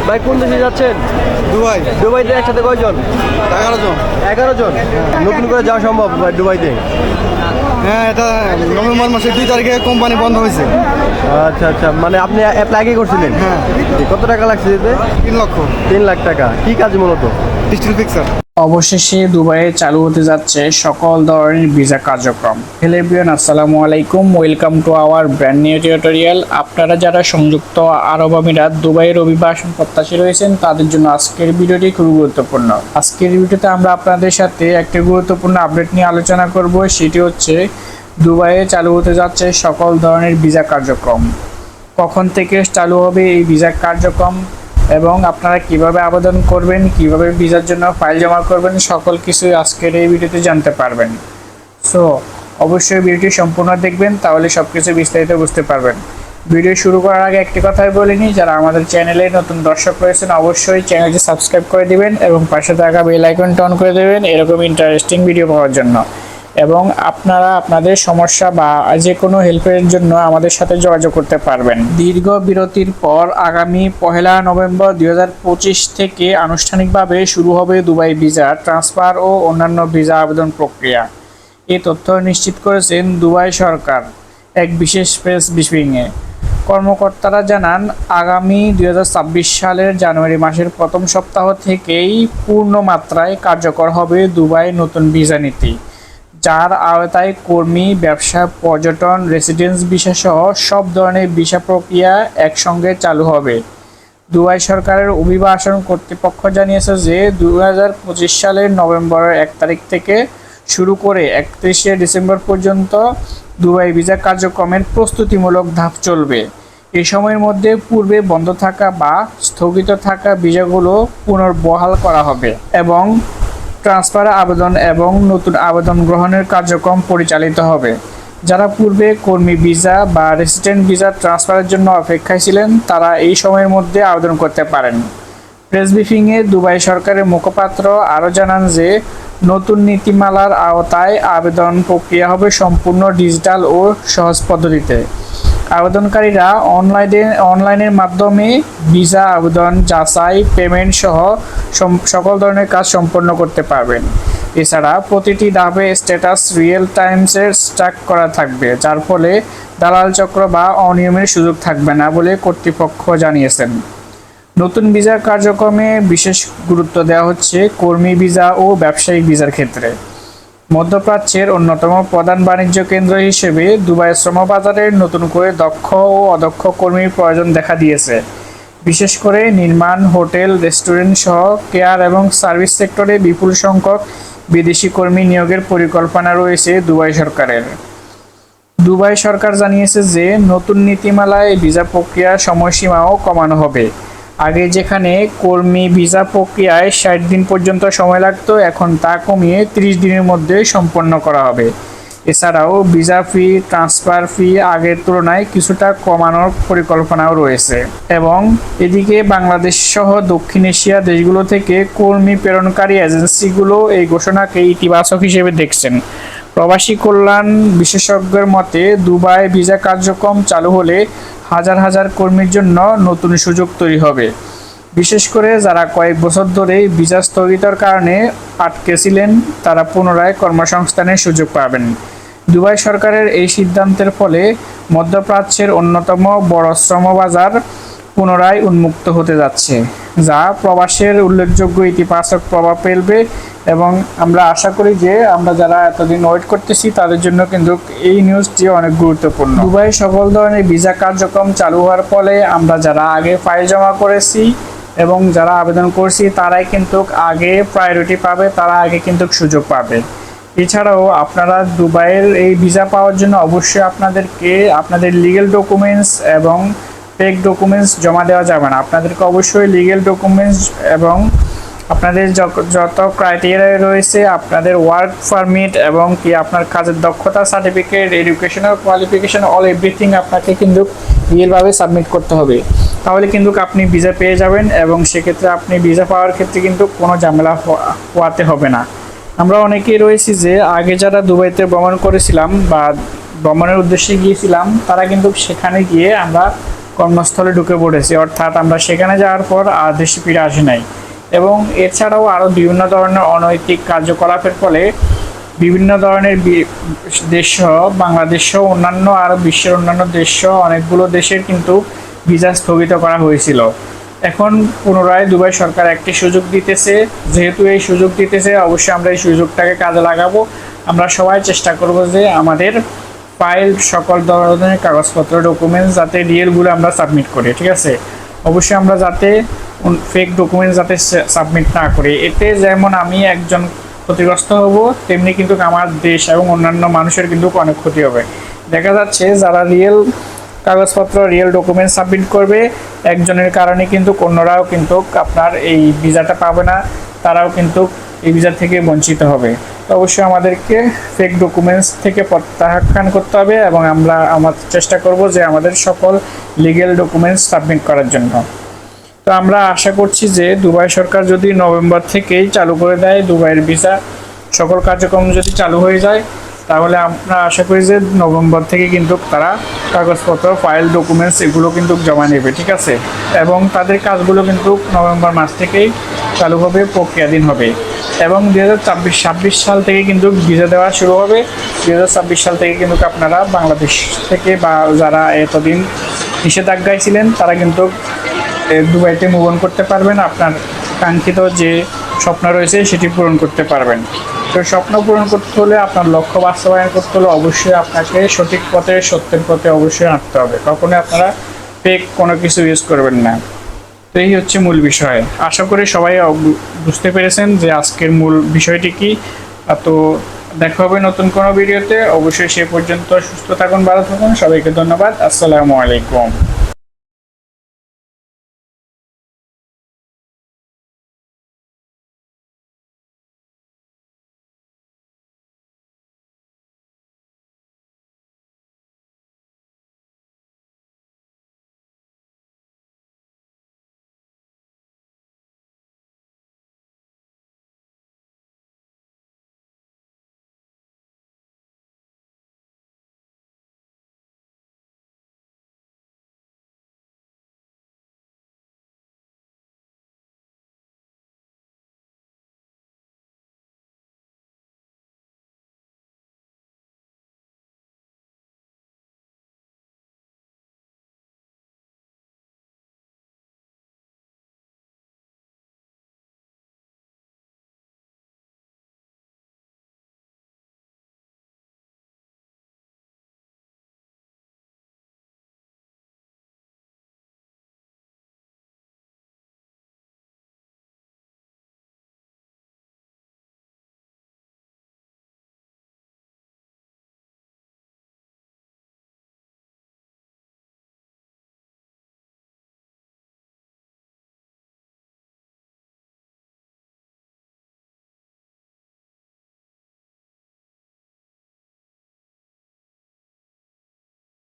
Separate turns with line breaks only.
ভাই কোন দেশে যাচ্ছেন?
দুবাই।
দুবাইতে একসাথে কয়জন?
11 জন।
11 জন। নতুন করে যাওয়া সম্ভব ভাই দুবাইতে?
হ্যাঁ, এটা নভেম্বর মাসের 2 তারিখে কোম্পানি বন্ধ হয়েছে।
আচ্ছা আচ্ছা, মানে আপনি অ্যাপ্লাই আগে করছিলেন?
হ্যাঁ।
কত টাকা লাগছে যেতে?
3 লক্ষ।
3 লাখ টাকা। কি কাজ মূলত?
Digital picture.
অবশেষে দুবাইয়ে চালু হতে যাচ্ছে সকল ধরনের ভিসা কার্যক্রম। হ্যালো এভরিওয়ান, আসসালামু আলাইকুম, welcome to our brand new tutorial. আপনারা যারা সংযুক্ত আরব আমিরাত দুবাইয়ের অভিবাসন প্রত্যাশী রয়েছেন তাদের জন্য আজকের ভিডিওটি খুবই গুরুত্বপূর্ণ। আজকের ভিডিওতে আমরা আপনাদের সাথে একটি গুরুত্বপূর্ণ আপডেট নিয়ে আলোচনা করব, সেটি হচ্ছে দুবাইয়ে চালু হতে যাচ্ছে সকল ধরনের ভিসা কার্যক্রম। কখন থেকে চালু হবে এই ভিসা কার্যক্রম এবং আপনারা কিভাবে আবেদন করবেন, কিভাবে ভিসার জন্য ফাইল জমা করবেন, সকল কিছু আজকের এই ভিডিওতে জানতে পারবেন। সো অবশ্যই ভিডিওটি সম্পূর্ণ দেখবেন, তাহলে সব কিছু বিস্তারিত বুঝতে পারবেন। ভিডিও শুরু করার আগে একটি কথাই বলে নিই, যারা আমাদের চ্যানেলে নতুন দর্শক রয়েছেন অবশ্যই চ্যানেলটি সাবস্ক্রাইব করে দিবেন এবং পাশে থাকা বেল আইকনটা অন করে দেবেন এরকম ইন্টারেস্টিং ভিডিও পাওয়ার জন্য। এবং আপনারা আপনাদের সমস্যা বা যে কোনো হেল্পের জন্য আমাদের সাথে যোগাযোগ করতে পারবেন। দীর্ঘ বিরতির পর আগামী 1 নভেম্বর 2025 থেকে আনুষ্ঠানিকভাবে শুরু হবে দুবাই ভিসা ট্রান্সফার ও অন্যান্য ভিসা আবেদন প্রক্রিয়া। এই তথ্য নিশ্চিত করেছেন দুবাই সরকার এক বিশেষ প্রেস ব্রিফিংয়ে। কর্মকর্তারা জানান, আগামী 2026 সালের জানুয়ারি মাসের প্রথম সপ্তাহ থেকেই পূর্ণ মাত্রায় কার্যকর হবে দুবাই নতুন ভিসা নীতি, যার আওতায় কর্মী, ব্যবসা, পর্যটন, রেসিডেন্স ভিসা সহ সব ধরনের ভিসা প্রক্রিয়া একসঙ্গে চালু হবে। দুবাই সরকারের অভিবাসন কর্তৃপক্ষ জানিয়েছে যে 2025 সালের নভেম্বরের 1 তারিখ থেকে শুরু করে 31শে ডিসেম্বর পর্যন্ত দুবাই ভিসা কার্যক্রমের প্রস্তুতিমূলক ধাপ চলবে। এই সময়ের মধ্যে পূর্বে বন্ধ থাকা বা স্থগিত থাকা ভিসাগুলো পুনর্বহাল করা হবে এবং ট্রান্সফার আবেদন এবং নতুন আবেদন গ্রহণের কার্যক্রম পরিচালিত হবে। যারা পূর্বে কর্মী ভিসা বা রেসিডেন্ট ভিসা ট্রান্সফারের জন্য অপেক্ষায় ছিলেন তারা এই সময়ের মধ্যে আবেদন করতে পারেন। প্রেস ব্রিফিংয়ে দুবাই সরকারের মুখপাত্র আরও জানান যে নতুন নীতিমালার আওতায় আবেদন প্রক্রিয়া হবে সম্পূর্ণ ডিজিটাল ও সহজ পদ্ধতিতে। আবেদনকারীরা অনলাইনের মাধ্যমে ভিসা আবেদন, যাচাই, পেমেন্ট সহ সকল ধরনের কাজ সম্পন্ন করতে পারবেন। এছাড়া প্রতিটি ধাপে স্ট্যাটাস রিয়েল টাইমসের ট্র্যাক করা থাকবে, যার ফলে দালাল চক্র বা অনিয়মের সুযোগ থাকবে না বলে কর্তৃপক্ষ জানিয়েছেন। নতুন ভিসা কার্যক্রমে বিশেষ গুরুত্ব দেওয়া হচ্ছে কর্মী ভিসা ও ব্যবসায়িক ভিসার ক্ষেত্রে। মধ্যপ্রাচ্যের অন্যতম প্রধান বাণিজ্য কেন্দ্র হিসেবে দুবাই শ্রমবাজারে নতুন করে দক্ষ ও অদক্ষ কর্মীর প্রয়োজন দেখা দিয়েছে। বিশেষ করে নির্মাণ, হোটেল, রেস্টুরেন্ট সহ কেয়ার এবং সার্ভিস সেক্টরে বিপুল সংখ্যক বিদেশি কর্মী নিয়োগের পরিকল্পনা রয়েছে দুবাই সরকারের। দুবাই সরকার জানিয়েছে যে নতুন নীতিমালায় ভিসা প্রক্রিয়ার সময়সীমাও কমানো হবে। আগে যেখানে কর্মী ভিসা প্রক্রিয়ায় 60 দিন পর্যন্ত সময় লাগতো, এখন তা কমিয়ে 30 দিনের মধ্যে সম্পন্ন করা হবে। এছাড়াও ভিসা ফি, ট্রান্সফার ফি আগের তুলনায় কিছুটা কমানোর পরিকল্পনাও রয়েছে। এবং এদিকে বাংলাদেশ সহ দক্ষিণ এশিয়া দেশগুলো থেকে কর্মী প্রেরণকারী এজেন্সিগুলো এই ঘোষণাকে ইতিবাচক হিসেবে দেখছেন। প্রবাসী কল্যাণ বিশেষজ্ঞের মতে দুবাই ভিসা কার্যক্রম চালু হলে হাজার হাজার কর্মীর জন্য নতুন সুযোগ তৈরি হবে। বিশেষ করে যারা কয়েক বছর ধরে ভিসা স্থগিতর কারণে আটকে ছিলেন তারা পুনরায় কর্মসংস্থানের সুযোগ পাবেন। দুবাই সরকারের এই সিদ্ধান্তের ফলে মধ্যপ্রাচ্যের অন্যতম বড় শ্রমবাজার পুনরায় উন্মুক্ত হতে যাচ্ছে, যা প্রবাসের উল্লেখযোগ্য ইতিবাচক প্রভাব ফেলবে। এবং আমরা আশা করি যে আমরা যারা এতদিন ওয়েট করতেছি তাদের জন্য কিন্তু এই নিউজটি অনেক গুরুত্বপূর্ণ। দুবাই সকল ধরনের ভিসা কার্যক্রম চালু হওয়ার ফলে আমরা যারা আগে ফাইল জমা করেছি এবং যারা আবেদন করছি তারাই কিন্তু আগে প্রায়োরিটি পাবে, তারা আগে কিন্তু সুযোগ পাবে। এছাড়াও আপনারা দুবাইয়ের এই ভিসা পাওয়ার জন্য অবশ্যই আপনাদেরকে আপনাদের লিগ্যাল ডকুমেন্টস এবং ফেক ডকুমেন্টস জমা দেওয়া যাবে না। আপনাদেরকে অবশ্যই লিগ্যাল ডকুমেন্টস এবং আপনাদের যত ক্রাইটেরিয়া রয়েছে, আপনাদের ওয়ার্ক পারমিট এবং কি আপনার কাজের দক্ষতা certificate, educational qualification, all everything আপনাকে কিন্তু রিয়েলভাবে সাবমিট করতে হবে। তাহলে কিন্তু আপনি ভিসা পেয়ে যাবেন এবং সেক্ষেত্রে আপনি ভিসা পাওয়ার ক্ষেত্রে কিন্তু কোনো ঝামেলা হওয়াতে হবে না। আমরা অনেকেই রয়েছি যে আগে যারা দুবাইতে ভ্রমণ করেছিলাম বা ভ্রমণের উদ্দেশ্যে গিয়েছিলাম, তারা কিন্তু সেখানে গিয়ে আমরা কর্মস্থলে ঢুকে পড়েছি, অর্থাৎ আমরা সেখানে যাওয়ার পর আর দেশে ফিরে আসি নাই। এবং এছাড়াও আরও বিভিন্ন ধরনের অনৈতিক কার্যকলাপের ফলে বিভিন্ন ধরনের দেশ সহ বাংলাদেশ সহ অন্যান্য আরও বিশ্বের অন্যান্য দেশ সহ অনেকগুলো দেশের কিন্তু ভিসা স্থগিত করা হয়েছিল। এখন পুনরায় দুবাই সরকার একটি সুযোগ দিতেছে, যেহেতু এই সুযোগ দিতেছে অবশ্যই আমরা এই সুযোগটাকে কাজে লাগাবো। আমরা সবাই চেষ্টা করব যে আমাদের ফাইল সকল ধরনের কাগজপত্র ডকুমেন্টস যাতে রিয়েলগুলো আমরা সাবমিট করি, ঠিক আছে। অবশ্যই আমরা যাতে ফেক ডকুমেন্টস যাতে সাবমিট না করি, এতে যেমন আমি একজন ক্ষতিগ্রস্ত হব তেমনি কিন্তু আমার দেশ এবং অন্যান্য মানুষের কিন্তু অনেক ক্ষতি হবে। দেখা যাচ্ছে যারা রিয়েল কাগজপত্র রিয়েল ডকুমেন্ট সাবমিট করবে একজনের কারণে কিন্তু অন্যরাও কিন্তু আপনার এই ভিসাটা পাবে না, তারাও কিন্তু এই ভিসা থেকে বঞ্চিত হবে। তো অবশ্যই আমাদেরকে ফেক ডকুমেন্টস থেকে প্রত্যাখ্যান করতে হবে এবং আমরা চেষ্টা করব যে আমাদের সকল লিগ্যাল ডকুমেন্টস সাবমিট করার জন্য। তো আমরা আশা করছি যে দুবাই সরকার যদি নভেম্বর থেকেই চালু করে দেয় দুবাইয়ের ভিসা সকল কার্যক্রম যদি চালু হয়ে যায়, তাহলে আমরা আশা করি যে নভেম্বর থেকে কিন্তু তারা কাগজপত্র ফাইল ডকুমেন্টস এগুলো কিন্তু জমা নেবে, ঠিক আছে। এবং তাদের কাজগুলো কিন্তু নভেম্বর মাস থেকেই চালু হবে, প্রক্রিয়াধীন হবে। এবং 2026 সাল থেকে কিন্তু ভিসা দেওয়া শুরু হবে। 2026 সাল থেকে কিন্তু আপনারা বাংলাদেশ থেকে বা যারা এতদিন নিষেধাজ্ঞায় ছিলেন তারা কিন্তু দুবাইতে মুভ অন করতে পারবেন, আপনার কাঙ্ক্ষিত যে স্বপ্ন রয়েছে সেটি পূরণ করতে পারবেন। তো স্বপ্ন পূরণ করতে হলে আপনার লক্ষ্য বাস্তবায়ন করতে হলে অবশ্যই আপনাকে সঠিক পথে সত্যের পথে অবশ্যই হাঁটতে হবে, কখনোই আপনারা ফেক কোনো কিছু ইউজ করবেন না। তো এই হচ্ছে মূল বিষয়। আশা করি সবাই বুঝতে পেরেছেন যে আজকের মূল বিষয়টি কি। তো দেখা হবে নতুন কোনো ভিডিওতে, অবশ্যই সে পর্যন্ত সুস্থ থাকুন, ভালো থাকুন, সবাইকে ধন্যবাদ। আসসালামু আলাইকুম।